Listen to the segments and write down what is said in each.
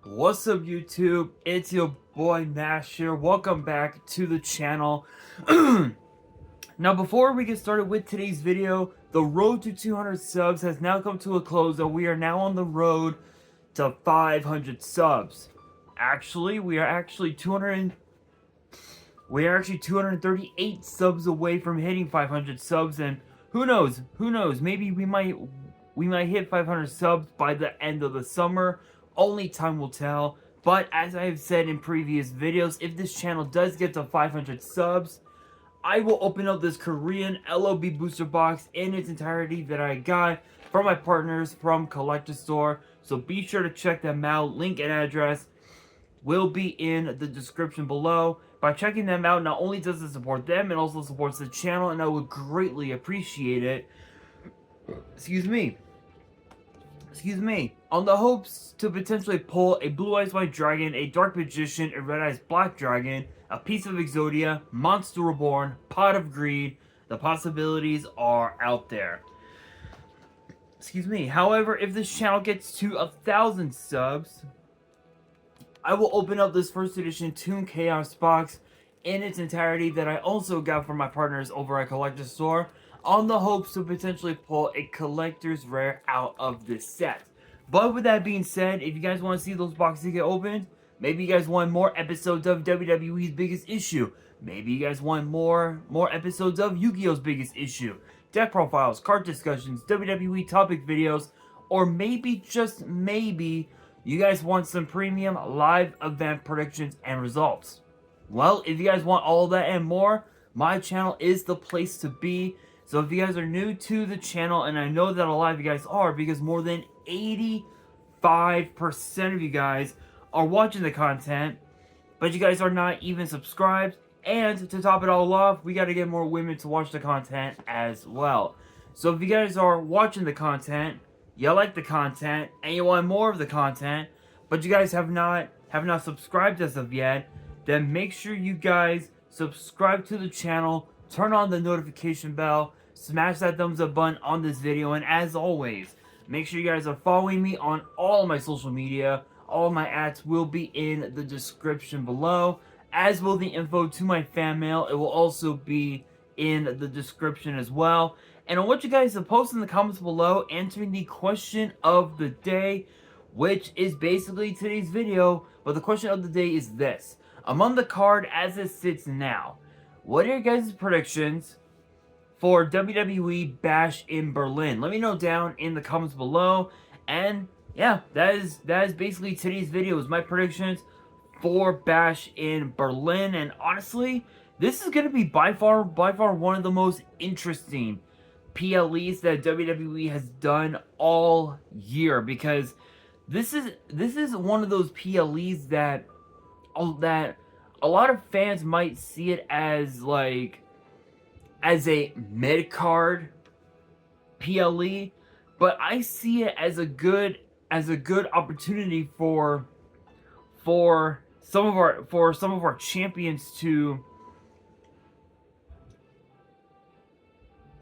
What's up, YouTube? It's your boy Nash here. Welcome back to the channel. Now, before we get started with today's video, the road to 200 subs has now come to a close, and we are now on the road to 500 subs. Actually, we are actually 238 subs away from hitting 500 subs, and who knows? Maybe we might hit 500 subs by the end of the summer. Only time will tell. But as I have said in previous videos, if this channel does get to 500 subs, I will open up this Korean LOB booster box in its entirety that I got from my partners from Collector Store. So be sure to check them out. Link and address will be in the description below. By checking them out, not only does it support them, it also supports the channel, and I would greatly appreciate it. Excuse me. On the hopes to potentially pull a Blue Eyes White Dragon, a Dark Magician, a Red Eyes Black Dragon, a piece of Exodia, Monster Reborn, Pot of Greed, the possibilities are out there. However, if this channel gets to 1,000 subs, I will open up this first edition Toon Chaos box in its entirety that I also got from my partners over at Collector Store, on the hopes to potentially pull a collector's rare out of this set. But with that being said, if you guys want to see those boxes get opened, maybe you guys want more episodes of WWE's Biggest Issue, maybe you guys want more episodes of Yu-Gi-Oh's Biggest Issue, deck profiles, card discussions, WWE topic videos, or maybe, just maybe, you guys want some premium live event predictions and results. Well, if you guys want all that and more, my channel is the place to be. So if you guys are new to the channel, and I know that a lot of you guys are, because more than 85% of you guys are watching the content, but you guys are not even subscribed, and to top it all off, we got to get more women to watch the content as well. So if you guys are watching the content, you like the content, and you want more of the content, but you guys have not subscribed as of yet, then make sure you guys subscribe to the channel, turn on the notification bell, smash that thumbs up button on this video, and as always, make sure you guys are following me on all my social media. All my ads will be in the description below, as will the info to my fan mail. It will also be in the description as well. And I want you guys to post in the comments below answering the question of the day, which is basically today's video. But the question of the day is this: among the card as it sits now, what are your guys' predictions for WWE Bash in Berlin? Let me know down in the comments below. And yeah, that is basically today's video, is my predictions for Bash in Berlin. And honestly, this is going to be by far one of the most interesting PLEs that WWE has done all year, because this is one of those PLEs that a lot of fans might see it as a mid-card PLE, but I see it as a good opportunity for some of our champions to,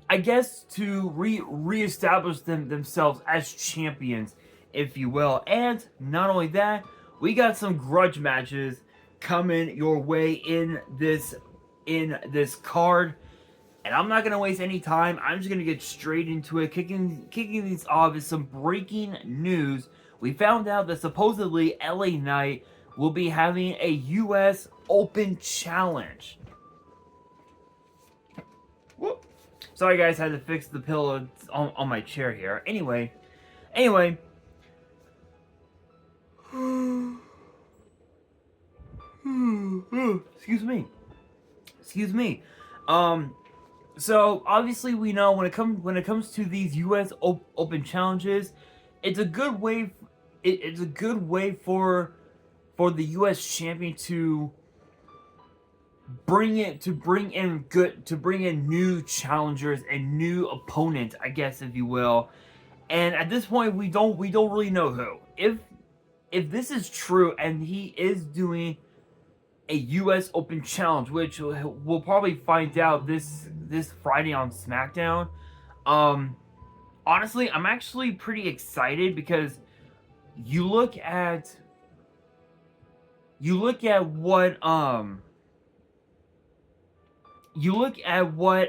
I guess, to reestablish themselves as champions, if you will. And not only that, we got some grudge matches coming your way in this card. And I'm not going to waste any time. I'm just going to get straight into it. Kicking these off is some breaking news. We found out that supposedly LA Knight will be having a US Open Challenge. Whoop. Sorry guys, I had to fix the pillow on my chair here. Anyway. Excuse me. So obviously we know when it comes to these US Open challenges, it's a good way for the US champion to bring in new challengers and new opponents, I guess, if you will. And at this point, we don't really know who. If this is true and he is doing a US Open Challenge, which we'll probably find out this Friday on SmackDown. Honestly, I'm actually pretty excited, because you look at you look at what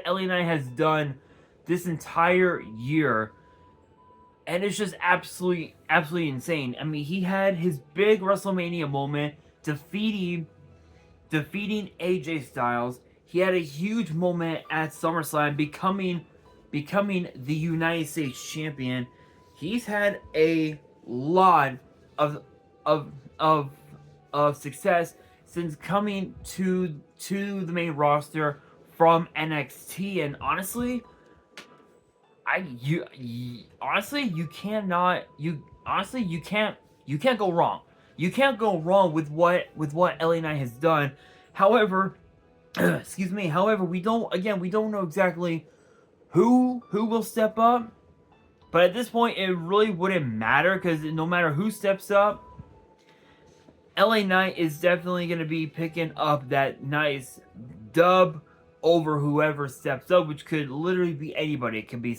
LA Knight has done this entire year, and it's just absolutely insane. I mean, he had his big WrestleMania moment defeating AJ Styles. He had a huge moment at SummerSlam, becoming the United States champion. He's had a lot of of of success since coming to the main roster from NXT, and honestly, you can't go wrong. You can't go wrong with what LA Knight has done. However, excuse me. However, we don't know exactly who will step up. But at this point, it really wouldn't matter, because no matter who steps up, LA Knight is definitely going to be picking up that nice dub over whoever steps up, which could literally be anybody. It could be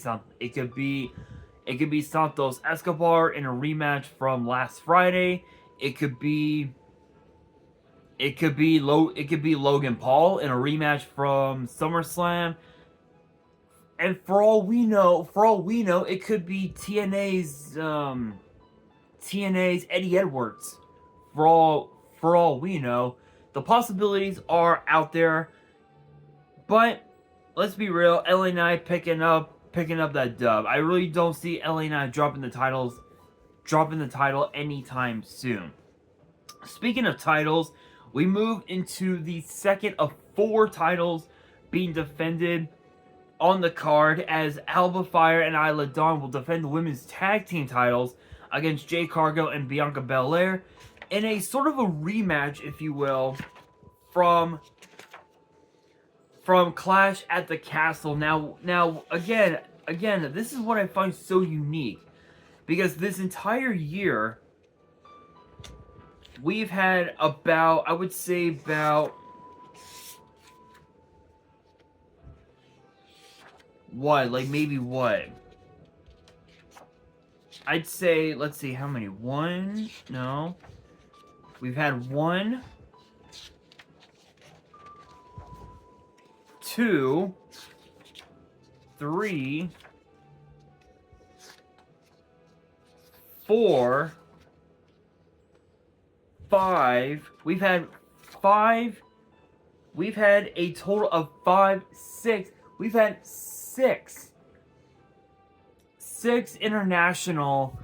Santos Escobar in a rematch from last Friday. It could be Logan Paul in a rematch from SummerSlam. And for all we know, it could be TNA's Eddie Edwards. For all we know, the possibilities are out there. But let's be real, LA Knight picking up that dub. I really don't see LA Knight dropping the title anytime soon. Speaking of titles, we move into the second of 4 titles being defended on the card, as Alba Fire and Isla Dawn will defend the women's tag team titles against Jade Cargill and Bianca Belair in a sort of a rematch, if you will, from Clash at the Castle. Now again, this is what I find so unique, because this entire year we've had about, I would say about I'd say, let's see, how many? We've had 1, 2, 3, 4, 5. We've had 5. We've had a total of 5, 6. We've had 6 international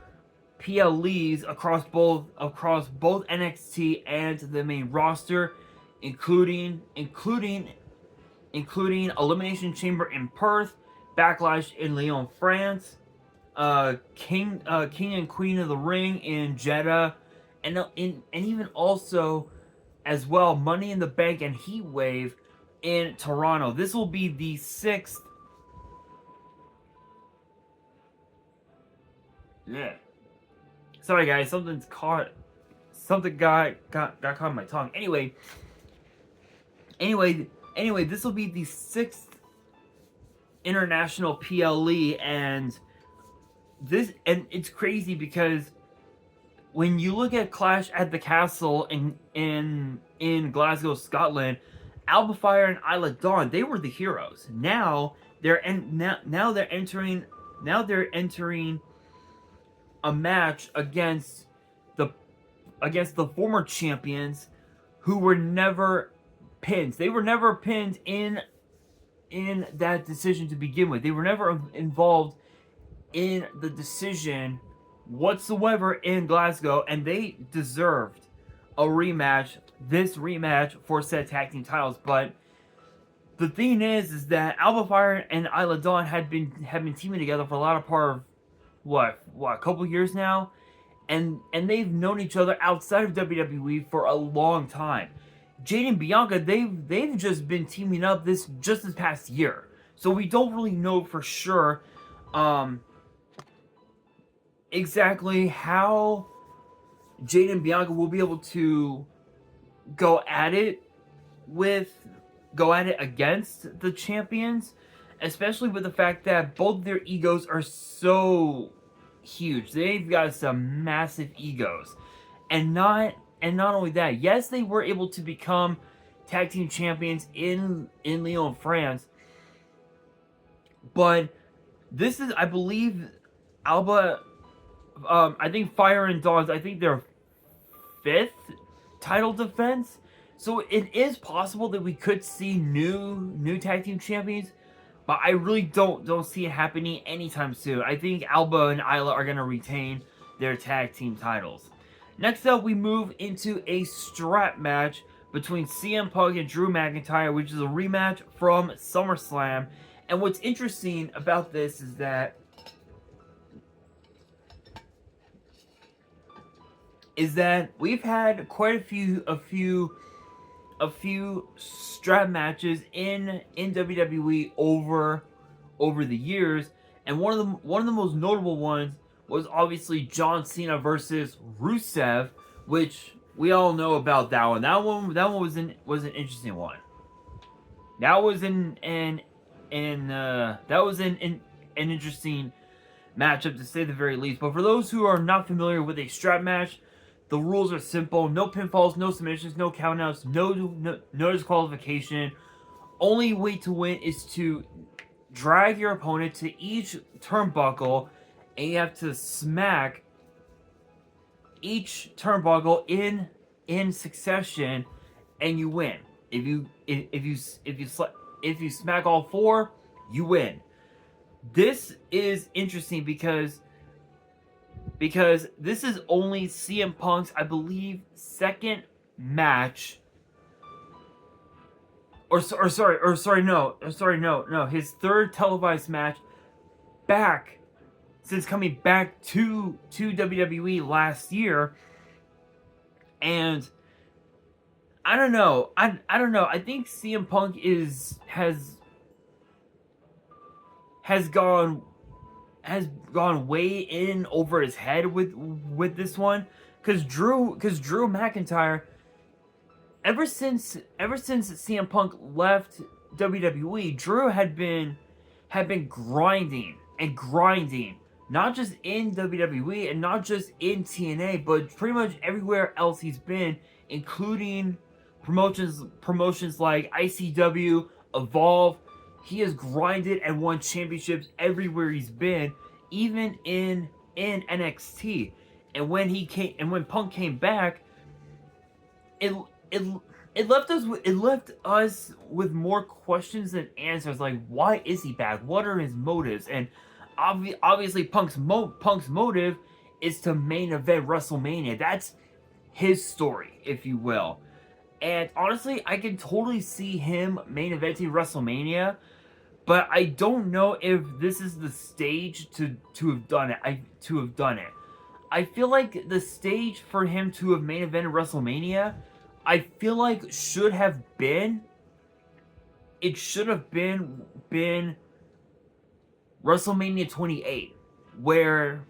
PLEs across both NXT and the main roster, including Elimination Chamber in Perth, Backlash in Lyon, France, King and Queen of the Ring in Jeddah, and even also as well Money in the Bank and Heatwave in Toronto. This will be the 6th. Yeah. Sorry guys, something got caught in my tongue. Anyway, this will be the 6th international PLE, and it's crazy because when you look at Clash at the Castle in Glasgow, Scotland, Alba Fire and Isla Dawn, they were the heroes. Now they're entering a match against the former champions, who were never pinned. They were never pinned in that decision to begin with. They were never involved in the decision whatsoever in Glasgow, and they deserved a rematch. This rematch for said tag team titles. But the thing is that Alba Fire and Isla Dawn have been teaming together for a lot of part of a couple years now, and they've known each other outside of WWE for a long time. Jade and Bianca, they've just been teaming up this past year, so we don't really know for sure exactly how Jade and Bianca will be able to go at it against the champions, especially with the fact that both their egos are so huge. They've got some massive egos, and not not only that, yes, they were able to become tag team champions in Lyon, France, but this is, I believe, Alba. I think Fire and Dawn's, I think their 5th title defense. So it is possible that we could see new tag team champions, but I really don't see it happening anytime soon. I think Alba and Isla are gonna retain their tag team titles. Next up, we move into a strap match between CM Punk and Drew McIntyre, which is a rematch from SummerSlam. And what's interesting about this is that we've had quite a few strap matches in WWE over the years, and one of the most notable ones was obviously John Cena versus Rusev, which we all know about that one. That one was an interesting one. That was an interesting matchup, to say the very least. But for those who are not familiar with a strap match, the rules are simple: no pinfalls, no submissions, no countouts, no disqualification. Only way to win is to drag your opponent to each turnbuckle, and you have to smack each turnbuckle in succession, and you win. If you smack all 4, you win. This is interesting because this is only CM Punk's, I believe, 2nd match. No, his 3rd televised match back since coming back to WWE last year. And I don't know. I don't know. I think CM Punk has gone way in over his head with this one, because Drew McIntyre, ever since CM Punk left WWE, Drew had been grinding, not just in WWE and not just in TNA, but pretty much everywhere else he's been, including promotions like ICW, Evolve. He has grinded and won championships everywhere he's been, even in NXT. And when Punk came back, it left us with more questions than answers. Like, why is he back? What are his motives? And obviously, Punk's motive is to main event WrestleMania. That's his story, if you will. And honestly, I can totally see him main eventing WrestleMania, but I don't know if this is the stage to have done it. I feel like the stage for him to have main evented WrestleMania, I feel like should have been WrestleMania 28, where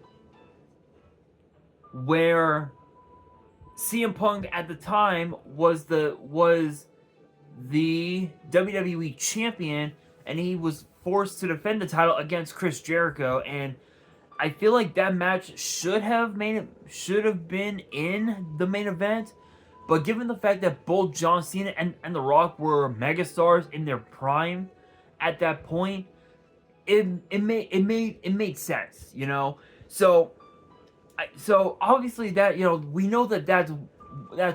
CM Punk at the time was the WWE champion, and he was forced to defend the title against Chris Jericho. And I feel like that match should have been in the main event, but given the fact that both John Cena and The Rock were megastars in their prime at that point, it made sense, you know. So obviously that, you know, we know that that's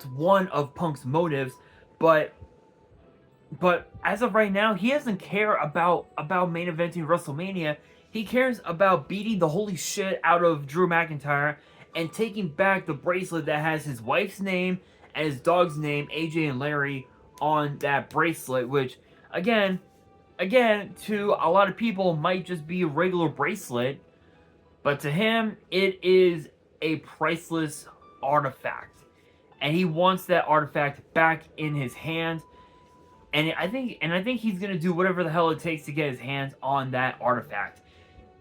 one of Punk's motives, but as of right now, he doesn't care about main eventing WrestleMania. He cares about beating the holy shit out of Drew McIntyre and taking back the bracelet that has his wife's name and his dog's name, AJ and Larry, on that bracelet, which again to a lot of people might just be a regular bracelet, but to him it is a priceless artifact, and he wants that artifact back in his hands. And I think he's gonna do whatever the hell it takes to get his hands on that artifact.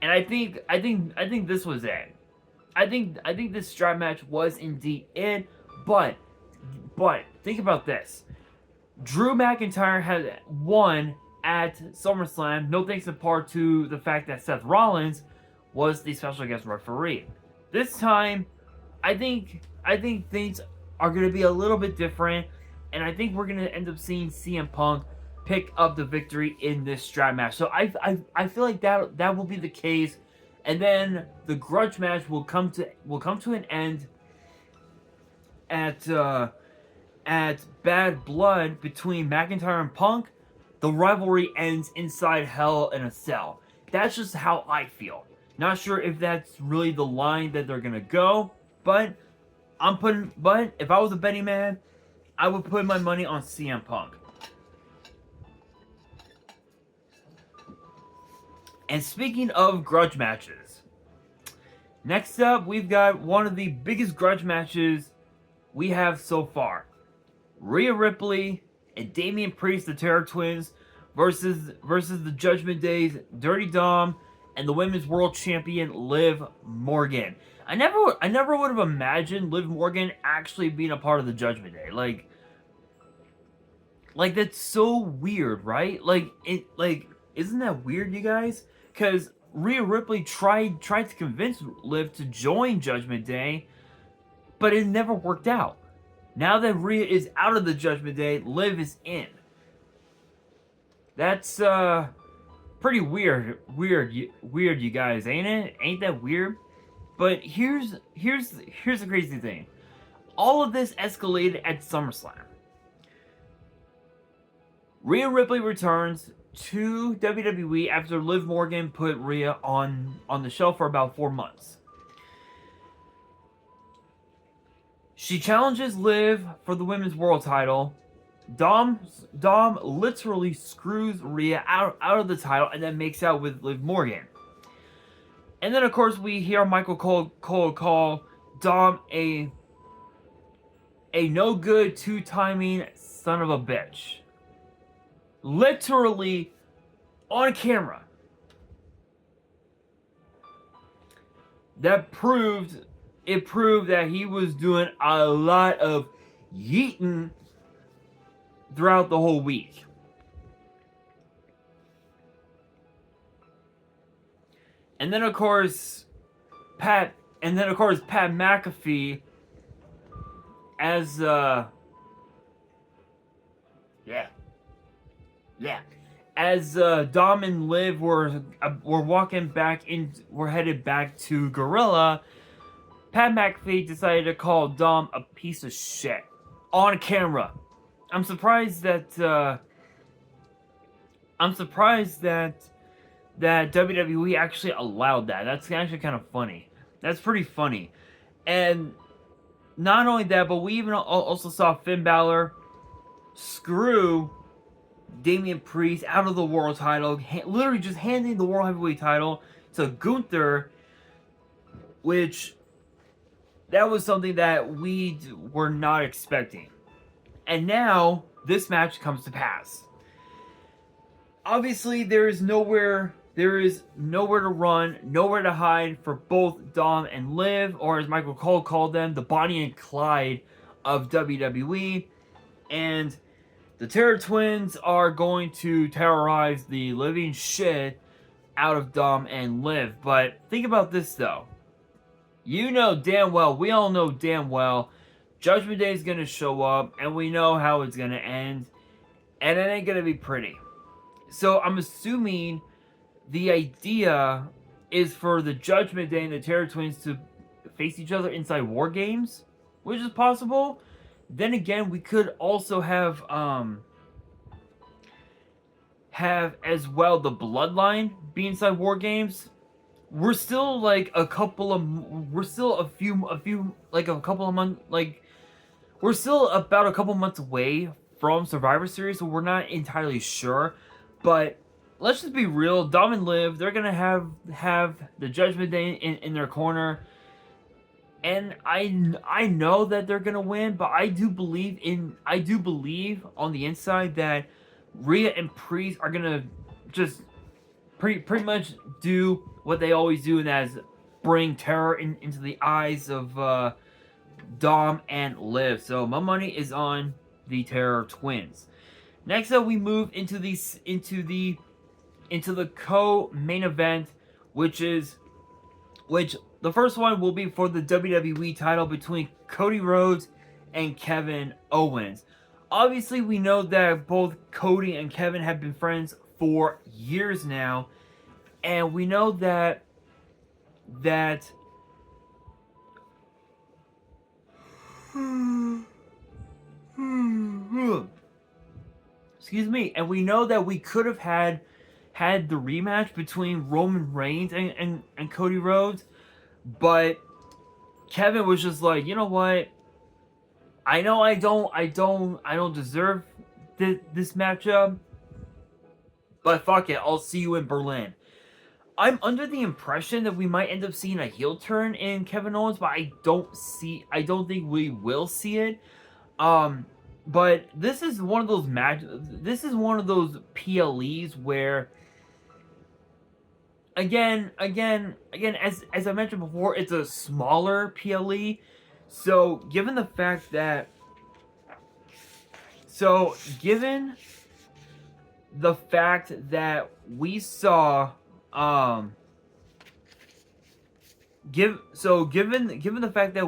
And I think this was it. I think this strap match was indeed it. But think about this: Drew McIntyre had won at SummerSlam, no thanks in part to the fact that Seth Rollins was the special guest referee. This time, I think things are going to be a little bit different, and I think we're going to end up seeing CM Punk pick up the victory in this strap match. So I feel like that will be the case, and then the grudge match will come to an end at Bad Blood between McIntyre and Punk. The rivalry ends inside Hell in a Cell. That's just how I feel. Not sure if that's really the line that they're gonna go, but if I was a betting man, I would put my money on CM Punk. And speaking of grudge matches, next up we've got one of the biggest grudge matches we have so far. Rhea Ripley and Damian Priest, the Terror Twins, versus the Judgment Day's Dirty Dom and the Women's World Champion Liv Morgan. I never would have imagined Liv Morgan actually being a part of the Judgment Day. Like that's so weird, right? Isn't that weird, you guys? Because Rhea Ripley tried to convince Liv to join Judgment Day, but it never worked out. Now that Rhea is out of the Judgment Day, Liv is in. That's pretty weird, you guys, ain't it? Ain't that weird? But here's the crazy thing. All of this escalated at SummerSlam. Rhea Ripley returns to WWE after Liv Morgan put Rhea on the shelf for about 4 months. She challenges Liv for the Women's World title. Dom literally screws Rhea out of the title and then makes out with Liv Morgan. And then, of course, we hear Michael Cole call Dom a no-good, two-timing son of a bitch. Literally on camera. It proved that he was doing a lot of yeeting throughout the whole week. And then of course Pat McAfee as as Dom and Liv were headed back to Gorilla, Pat McAfee decided to call Dom a piece of shit on camera. I'm surprised that WWE actually allowed that. That's actually kind of funny. That's pretty funny. And not only that, but we even also saw Finn Balor screw Damian Priest out of the world title, literally just handing the World Heavyweight title to Gunther, which that was something that we were not expecting. And now this match comes to pass. Obviously, there is nowhere to run, nowhere to hide for both Dom and Liv, or as Michael Cole called them, the Bonnie and Clyde of WWE. And the Terror Twins are going to terrorize the living shit out of Dom and Liv. But think about this though. You know damn well, we all know damn well, Judgment Day is going to show up, and we know how it's going to end, and it ain't going to be pretty. So I'm assuming the idea is for the Judgment Day and the Terror Twins to face each other inside War Games, which is possible. Then again, we could also have as well the Bloodline be inside War Games. We're still like a couple of months, we're still about a couple months away from Survivor Series, so we're not entirely sure. But let's just be real, Dom and Liv, they're gonna have the Judgment Day in their corner. And I know that they're gonna win, but I do believe on the inside that Rhea and Priest are gonna just pretty much do what they always do, and that is bring terror into the eyes of Dom and Liv. So my money is on the Terror Twins. Next up, we move into the co-main event, which the first one will be for the WWE title between Cody Rhodes and Kevin Owens. Obviously, we know that both Cody and Kevin have been friends for years now, and we know that excuse me, and we know that we could have had the rematch between Roman Reigns and Cody Rhodes, but Kevin was just like, you know what? I know I don't deserve this matchup, but fuck it, I'll see you in Berlin. I'm under the impression that we might end up seeing a heel turn in Kevin Owens, but I don't think we will see it. But this is one of those this is one of those PLEs where again, as I mentioned before, it's a smaller PLE. So given the fact that given the fact that we saw given the fact that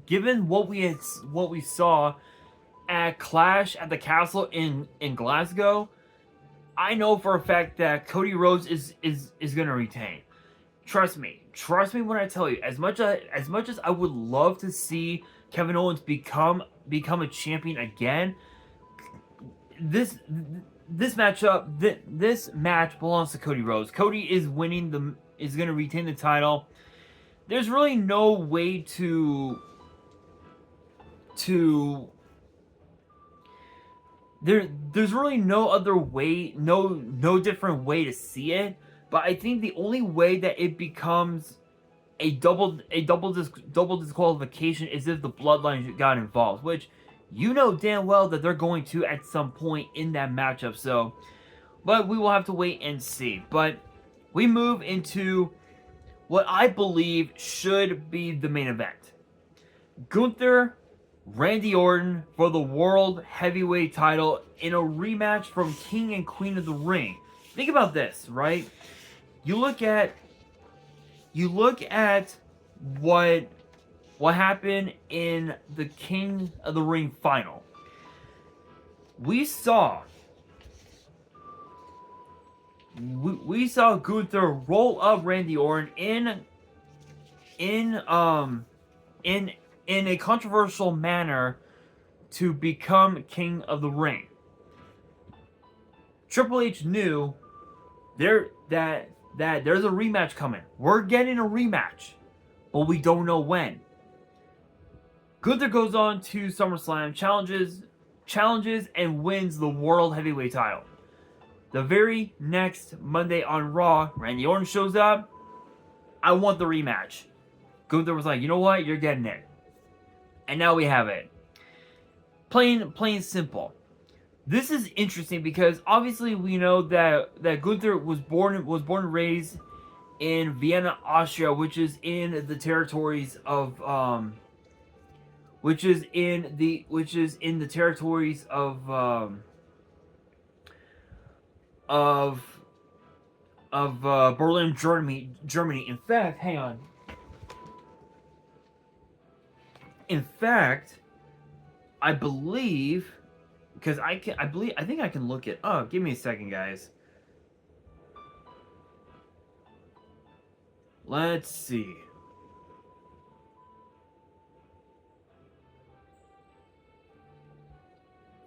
given what we saw at Clash at the Castle in Glasgow, I know for a fact that Cody Rhodes is gonna retain. Trust me when I tell you. As much as I would love to see Kevin Owens become a champion again, this match belongs to Cody Rhodes. Cody is gonna retain the title. There's really no way there's really no other way, no different way to see it. But I think the only way that it becomes a double disqualification is if the Bloodline got involved, which you know damn well that they're going to at some point in that matchup. So, but we will have to wait and see. But we move into what I believe should be the main event: Gunther, Randy Orton for the World Heavyweight title in a rematch from King and Queen of the Ring. Think about this, right? You look at what happened in the King of the Ring final. We saw Gunther roll up Randy Orton in a controversial manner to become King of the Ring. Triple H knew that there's a rematch coming. We're getting a rematch, but we don't know when. Gunther goes on to SummerSlam, challenges and wins the World Heavyweight title. The very next Monday on Raw, Randy Orton shows up. I want the rematch. Gunther was like, you know what? You're getting it. And now we have it. Plain simple. This is interesting because obviously we know that Gunther was born and raised in Vienna, Austria, which is in the territories of Berlin, Germany. In fact, hang on. In fact, I believe, because I think I can look it up. Give me a second, guys. Let's see.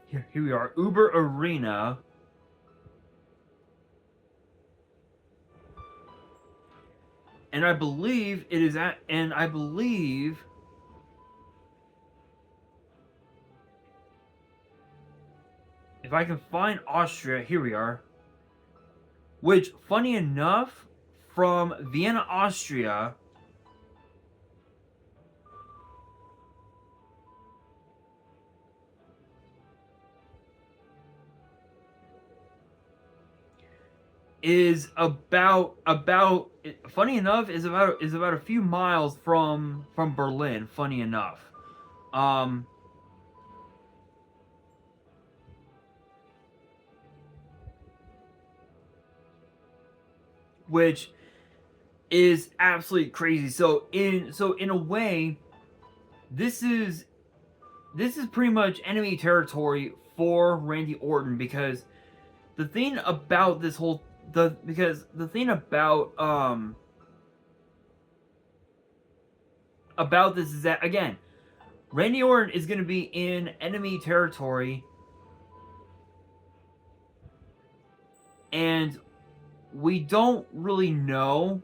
Here we are. Uber Arena. And I believe it is at, and I believe if I can find Austria, here we are. Which, funny enough, from Vienna, Austria, is about funny enough is about a few miles from Berlin. Funny enough, which is absolutely crazy. So in a way, this is this is pretty much enemy territory for Randy Orton, because the thing about this whole the thing about this is that, again, Randy Orton is going to be in enemy territory, and we don't really know.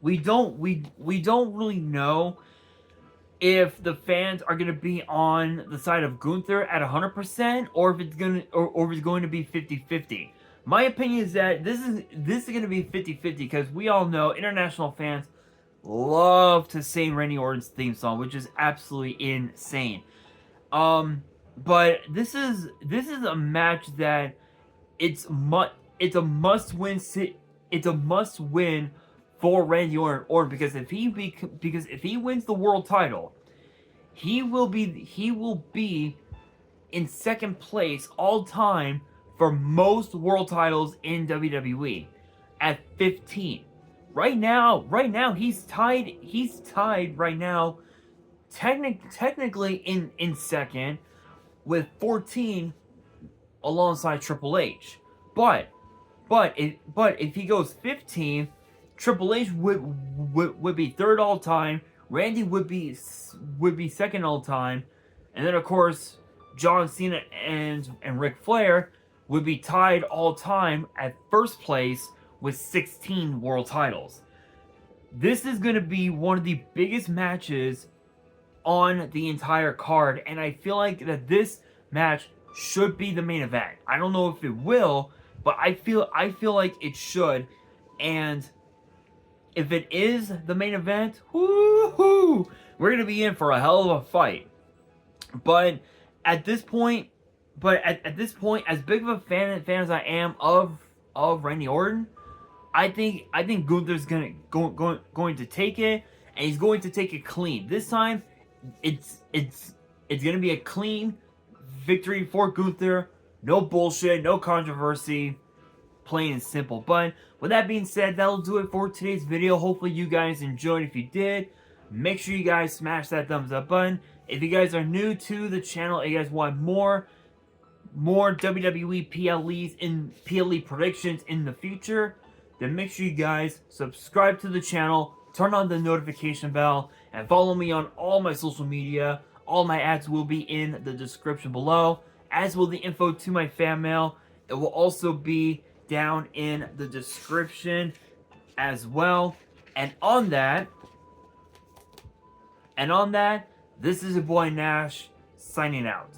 We don't really know if the fans are going to be on the side of Gunther at 100%, or if it's going to be 50-50. My opinion is that this is going to be 50-50, because we all know international fans love to sing Randy Orton's theme song, which is absolutely insane. But this is a match that it's a must win for Randy Orton, because if he wins the world title, he will be in second place all time for most world titles in WWE at 15. Right now he's tied right now technically in second with 14 alongside Triple H. But if he goes 15, Triple H would be third all time, Randy would be second all time, and then of course John Cena and Ric Flair would be tied all time at first place with 16 world titles. This is going to be one of the biggest matches on the entire card, and I feel like that this match should be the main event. I don't know if it will, but I feel like it should. And if it is the main event, woo-hoo, we're going to be in for a hell of a fight. But at this point, as big of a fan as I am of Randy Orton, I think Gunther's going to take it, and he's going to take it clean. This time, it's going to be a clean victory for Gunther. No bullshit, no controversy, plain and simple. But with that being said, that'll do it for today's video. Hopefully you guys enjoyed. If you did, make sure you guys smash that thumbs up button. If you guys are new to the channel and you guys want more WWE PLE predictions in the future, then make sure you guys subscribe to the channel, turn on the notification bell, and follow me on all my social media. All my ads will be in the description below, as will the info to my fan mail. It will also be down in the description as well. And on that, this is your boy Nash, signing out.